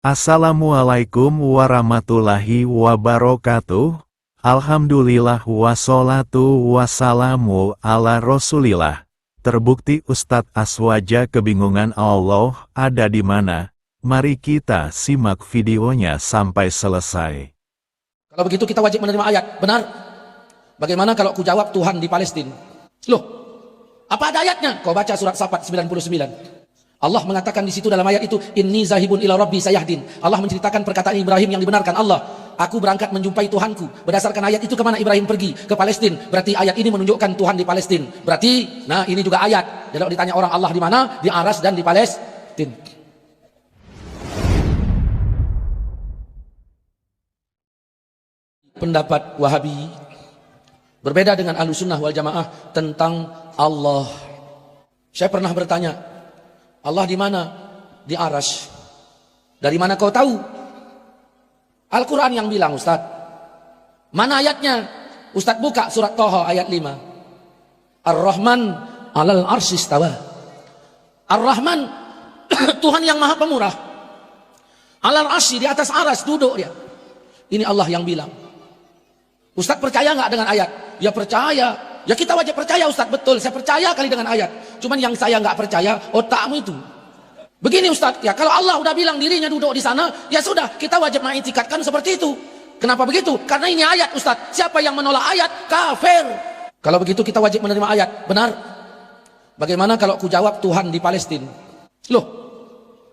Assalamualaikum warahmatullahi wabarakatuh. Alhamdulillah wassalatu wassalamu ala rasulillah. Terbukti Ustadz Aswaja kebingungan Allah ada di mana? Mari kita simak videonya sampai selesai. Kalau begitu kita wajib menerima ayat, benar? Bagaimana kalau ku jawab Tuhan di Palestina? Loh, apa ada ayatnya? Kau baca surat Safat 99. Allah mengatakan di situ dalam ayat itu, inni zahibun ila rabbi sayahdin. Allah menceritakan perkataan Ibrahim yang dibenarkan Allah. Aku berangkat menjumpai Tuhanku. Berdasarkan ayat itu kemana Ibrahim pergi? Ke Palestina. Berarti ayat ini menunjukkan Tuhan di Palestina. Berarti, nah ini juga ayat. Jadi kalau ditanya orang Allah di mana? Di Aras dan di Palestina. Pendapat Wahabi berbeda dengan Ahlussunnah wal Jamaah tentang Allah. Saya pernah bertanya, Allah di mana? Di Aras. Dari mana kau tahu? Al-Quran yang bilang, Ustaz. Mana ayatnya? Ustaz buka surat Thaha ayat 5. Ar-Rahman alal arsy istawa. Ar-Rahman Tuhan yang Maha Pemurah. Alal arsy, di atas aras duduk dia. Ini Allah yang bilang. Ustaz percaya nggak dengan ayat? Ya percaya. Ya kita wajib percaya Ustaz, betul. Saya percaya kali dengan ayat. Cuman yang saya nggak percaya otakmu itu. Begini Ustaz, ya kalau Allah udah bilang dirinya duduk di sana, ya sudah kita wajib mengitikadkan seperti itu. Kenapa begitu? Karena ini ayat Ustaz. Siapa yang menolak ayat kafir. Kalau begitu kita wajib menerima ayat, benar? Bagaimana kalau ku jawab Tuhan di Palestina? Loh,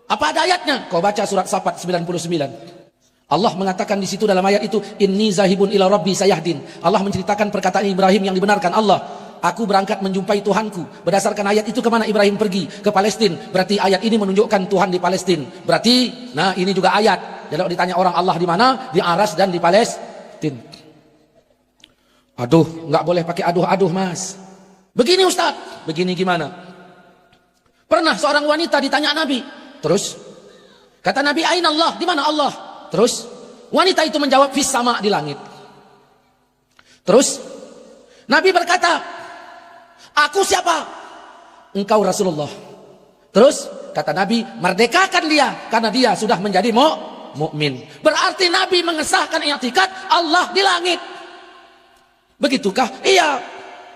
apa ada ayatnya? Kau baca surat Safat 99. Allah mengatakan di situ dalam ayat itu, inni zahibun ila rabbi sayahdin. Allah menceritakan perkataan Ibrahim yang dibenarkan Allah. Aku berangkat menjumpai Tuhanku. Berdasarkan ayat itu kemana Ibrahim pergi? Ke Palestina. Berarti ayat ini menunjukkan Tuhan di Palestina. Berarti, nah ini juga ayat. Jadi kalau ditanya orang Allah di mana? Di Aras dan di Palestina. Aduh, nggak boleh pakai aduh-aduh mas. Begini Ustaz. Begini gimana? Pernah seorang wanita ditanya Nabi. Terus kata Nabi, aina Allah? Di mana Allah? Terus wanita itu menjawab, fis sama, di langit. Terus Nabi berkata, aku siapa? Engkau Rasulullah. Terus kata Nabi, merdekakan dia karena dia sudah menjadi mukmin. Berarti Nabi mengesahkan i'tikad Allah di langit. Begitukah? Iya.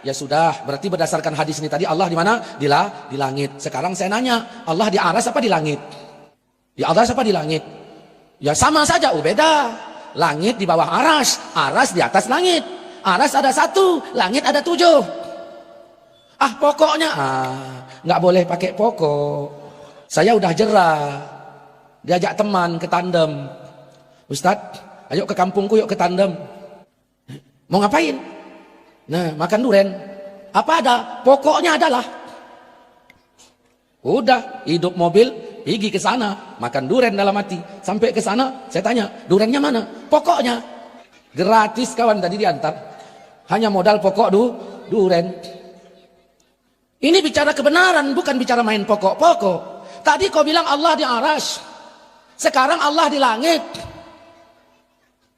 Ya sudah, berarti berdasarkan hadis ini tadi Allah di mana? Di langit. Sekarang saya nanya, Allah di aras apa di langit? Di aras apa di langit? Ya sama saja, beda. Langit di bawah aras, aras di atas langit. Aras ada 1, langit ada 7. Pokoknya, nggak boleh pakai pokok. Saya udah jerah. Diajak teman ke tandem. Ustadz, ayo ke kampungku, yuk ke tandem. Mau ngapain? Nah, makan duren. Apa ada? Pokoknya adalah. Udah, hidup mobil, pergi ke sana, makan duren dalam hati. Sampai ke sana, saya tanya, durennya mana? Pokoknya. Gratis kawan tadi diantar. Hanya modal pokok duren. Ini bicara kebenaran, bukan bicara main pokok-pokok. Tadi kau bilang Allah di aras. Sekarang Allah di langit.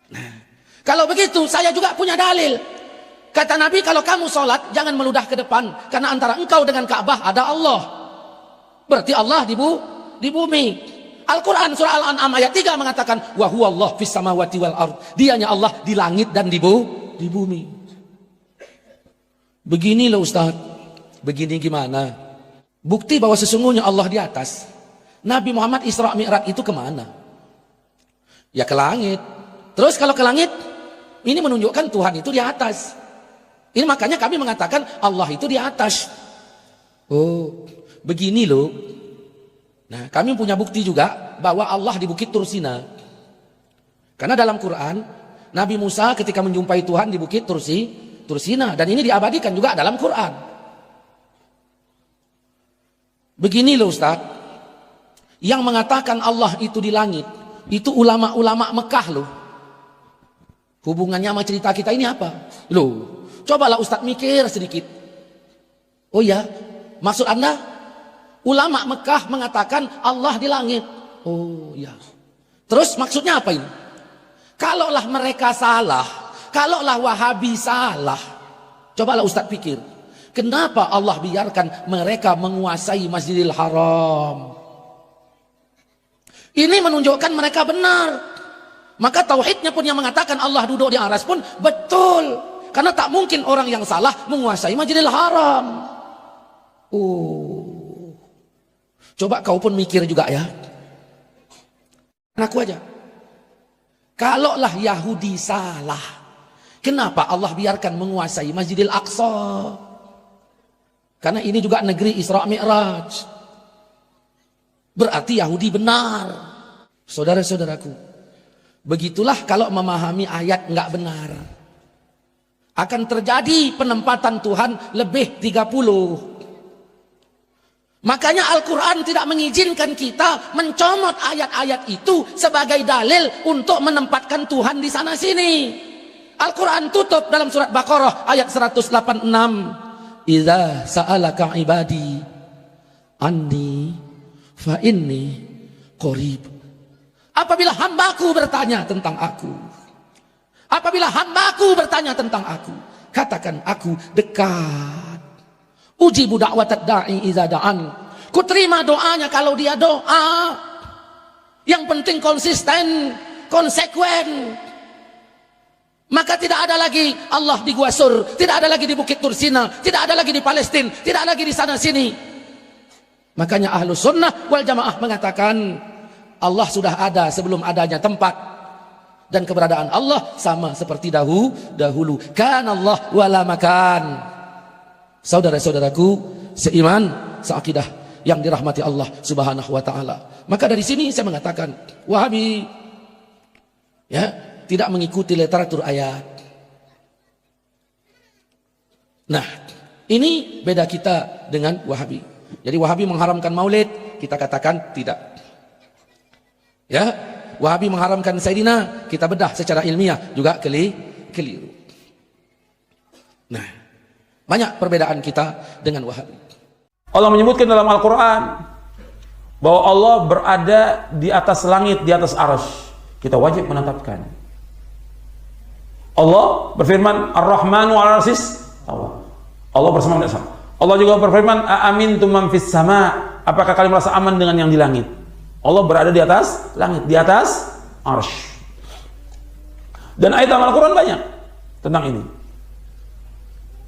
Nah, kalau begitu, saya juga punya dalil. Kata Nabi, kalau kamu sholat, jangan meludah ke depan. Karena antara engkau dengan Ka'bah ada Allah. Berarti Allah di bumi. Al-Quran surah Al-An'am ayat 3 mengatakan, wa huwa Allah fis samawati wal ard. Dianya Allah di langit dan di bumi. Begini loh Ustaz. Begini gimana? Bukti bahwa sesungguhnya Allah di atas. Nabi Muhammad Isra Mi'raj itu kemana? Ya ke langit. Terus kalau ke langit, ini menunjukkan Tuhan itu di atas. Ini makanya kami mengatakan Allah itu di atas. Oh, begini loh. Nah, kami punya bukti juga bahwa Allah di Bukit Tursina. Karena dalam Quran, Nabi Musa ketika menjumpai Tuhan di Bukit Tursina. Dan ini diabadikan juga dalam Quran. Begini loh Ustaz. Yang mengatakan Allah itu di langit, itu ulama-ulama Mekah loh. Hubungannya sama cerita kita ini apa? Loh, cobalah Ustaz mikir sedikit. Oh ya, maksud Anda? Ulama Mekah mengatakan Allah di langit. Oh ya. Terus maksudnya apa ini? Kalaulah mereka salah, kalaulah Wahabi salah, cobalah Ustaz pikir. Kenapa Allah biarkan mereka menguasai Masjidil Haram? Ini menunjukkan mereka benar. Maka tauhidnya pun yang mengatakan Allah duduk di aras pun betul. Karena tak mungkin orang yang salah menguasai Masjidil Haram. Coba kau pun mikir juga ya. Aku aja. Kalaulah Yahudi salah, kenapa Allah biarkan menguasai Masjidil Aqsa? Karena ini juga negeri Isra Mi'raj. Berarti Yahudi benar. Saudara-saudaraku, begitulah kalau memahami ayat nggak benar. Akan terjadi penempatan Tuhan lebih 30. Makanya Al-Quran tidak mengizinkan kita mencomot ayat-ayat itu sebagai dalil untuk menempatkan Tuhan di sana sini. Al-Quran tutup dalam surat Baqarah ayat 186. Idza sa'alaka ibadi anni fa inni qarib. Apabila hambaku bertanya tentang aku, apabila hambaku bertanya tentang aku, katakan aku dekat. Ujibu da'watad da'i idza da'an. Ku terima doanya kalau dia doa. Yang penting konsisten, konsekuen. Maka tidak ada lagi Allah di Gua Sur, tidak ada lagi di Bukit Tursina, tidak ada lagi di Palestina, tidak lagi di sana sini. Makanya Ahlus Sunnah wal Jamaah mengatakan Allah sudah ada sebelum adanya tempat, dan keberadaan Allah sama seperti dahulu. Kan Allah wala makan. Saudara-saudaraku seiman, seakidah yang dirahmati Allah Subhanahu wa taala. Maka dari sini saya mengatakan Wahabi ya tidak mengikuti literatur ayat. Nah, ini beda kita dengan Wahabi. Jadi Wahabi mengharamkan Maulid, kita katakan tidak. Ya, Wahabi mengharamkan Sayyidina, kita bedah secara ilmiah juga keliru. Nah, banyak perbedaan kita dengan Wahabi. Allah menyebutkan dalam Al-Quran bahwa Allah berada di atas langit, di atas arsy. Kita wajib menetapkan. Allah berfirman, Ar-Rahmanu 'alal 'arsy istawa. Allah bersama di atas. Allah juga berfirman, A'amintum man fis sama'. Apakah kalian merasa aman dengan yang di langit? Allah berada di atas langit, di atas arsy. Dan ayat dalam Al-Quran banyak tentang ini.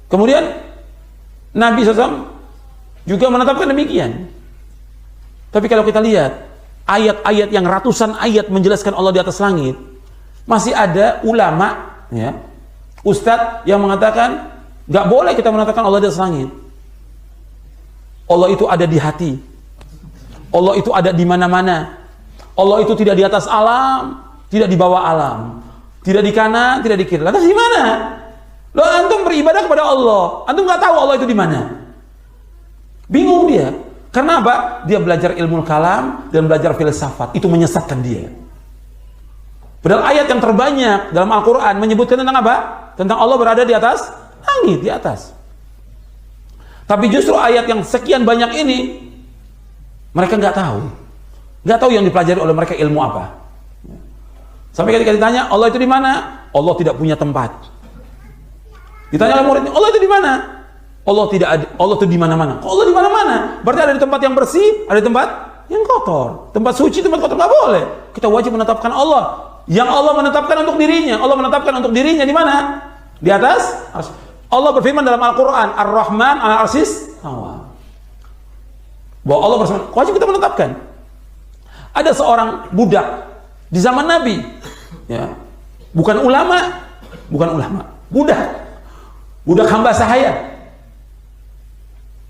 Kemudian Nabi SAW juga menetapkan demikian. Tapi kalau kita lihat ayat-ayat yang ratusan ayat menjelaskan Allah di atas langit, masih ada ulama, ya, ustadz yang mengatakan nggak boleh kita menetapkan Allah di atas langit. Allah itu ada di hati. Allah itu ada di mana-mana. Allah itu tidak di atas alam, tidak di bawah alam, tidak di kanan, tidak di kiri. Lantas di mana? Lo antum beribadah kepada Allah, antum nggak tahu Allah itu di mana. Bingung dia. Karena apa? Dia belajar ilmu kalam dan belajar filsafat. Itu menyesatkan dia. Padahal ayat yang terbanyak dalam Al-Quran menyebutkan tentang apa? Tentang Allah berada di atas langit, di atas. Tapi justru ayat yang sekian banyak ini mereka nggak tahu. Nggak tahu yang dipelajari oleh mereka ilmu apa. Sampai ketika ditanya Allah itu di mana? Allah tidak punya tempat. Ditanya oleh muridnya, Allah itu di mana? Allah tidak ada. Allah itu di mana-mana. Allah di mana-mana. Berarti ada di tempat yang bersih, ada di tempat yang kotor. Tempat suci, tempat kotor nggak boleh. Kita wajib menetapkan Allah. Yang Allah menetapkan untuk dirinya. Allah menetapkan untuk dirinya di mana? Di atas. Allah berfirman dalam Al-Quran, Ar-Rahman 'alal 'arsy istawa. Bahwa Allah bersama. Wajib kita menetapkan. Ada seorang budak di zaman Nabi, ya, bukan ulama, budak hamba sahaya.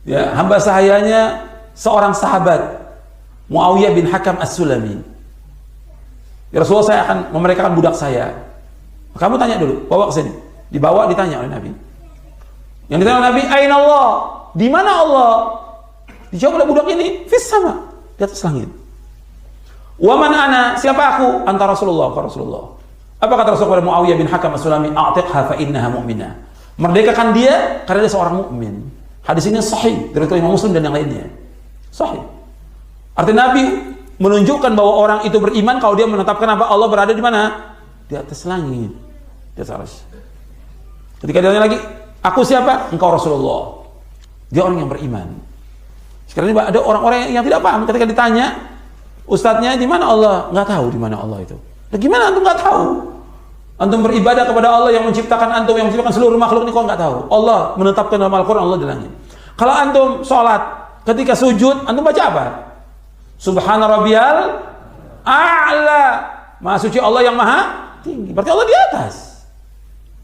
Ya, hamba sahayanya seorang sahabat, Muawiyah bin Hakam As-Sulami. Ya Rasulullah, saya akan memerdekakan budak saya. Kamu tanya dulu, bawa ke sini. Dibawa, ditanya oleh Nabi. Yang ditanya oleh Nabi, Aina Allah? Di mana Allah? Dijawab oleh budak ini, fis sama, di atas langit. Wa man ana? Siapa aku? Anta Rasulullah, kata Rasulullah. Apa kata Rasulullah kepada Muawiyah bin Hakam As-Sulami? A'tiqha fa innaha mu'minah. Merdekakan dia karena dia seorang mukmin. Hadis ini sahih dari Imam Muslim dan yang lainnya. Sahih. Artinya Nabi menunjukkan bahwa orang itu beriman kalau dia menetapkan apa? Allah berada di mana? Di atas langit, di atas arsy. Ketika dia tanya lagi, aku siapa? Engkau Rasulullah. Dia orang yang beriman. Sekarang ini ada orang-orang yang tidak paham ketika ditanya, Ustadznya di mana Allah? Nggak tahu di mana Allah itu. Nah, gimana antum nggak tahu? Antum beribadah kepada Allah yang menciptakan antum, yang menciptakan seluruh makhluk ini, kok nggak tahu? Allah menetapkan dalam Al-Quran Allah di langit. Kalau antum sholat, ketika sujud, antum baca apa? Subhana rabbiyal a'la. Maha suci Allah yang maha tinggi. Berarti Allah di atas.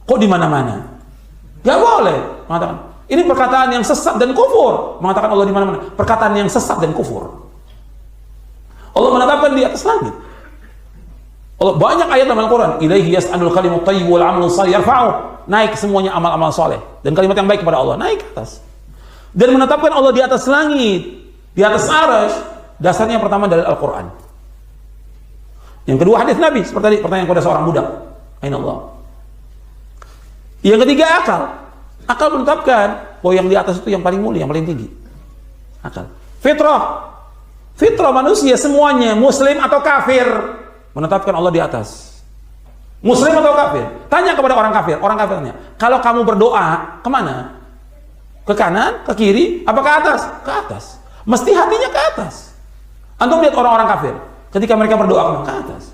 Kok di mana-mana? Gak boleh mengatakan. Ini perkataan yang sesat dan kufur. Mengatakan Allah di mana-mana. Perkataan yang sesat dan kufur. Allah menetapkan di atas langit. Allah banyak ayat dalam Al-Quran. Ilaihi yas'alul kalimut thayyib wal 'amalus shalih yarfa'u. Naik semuanya amal-amal soleh dan kalimat yang baik kepada Allah, naik ke atas. Dan menetapkan Allah di atas langit, di atas arasy. Dasarnya yang pertama dari Al-Quran. Yang kedua hadis Nabi, seperti tadi pertanyaan kepada seorang budak. Aina Allah? Yang ketiga akal. Akal menetapkan bahwa yang di atas itu yang paling mulia, yang paling tinggi. Akal. Fitrah. Fitrah manusia semuanya, muslim atau kafir, menetapkan Allah di atas. Muslim atau kafir? Tanya kepada orang kafir. Orang kafir tanya, kalau kamu berdoa, kemana? Ke kanan, ke kiri, apa ke atas? Ke atas. Mesti hatinya ke atas. Antum lihat orang-orang kafir, ketika mereka berdoa ke atas.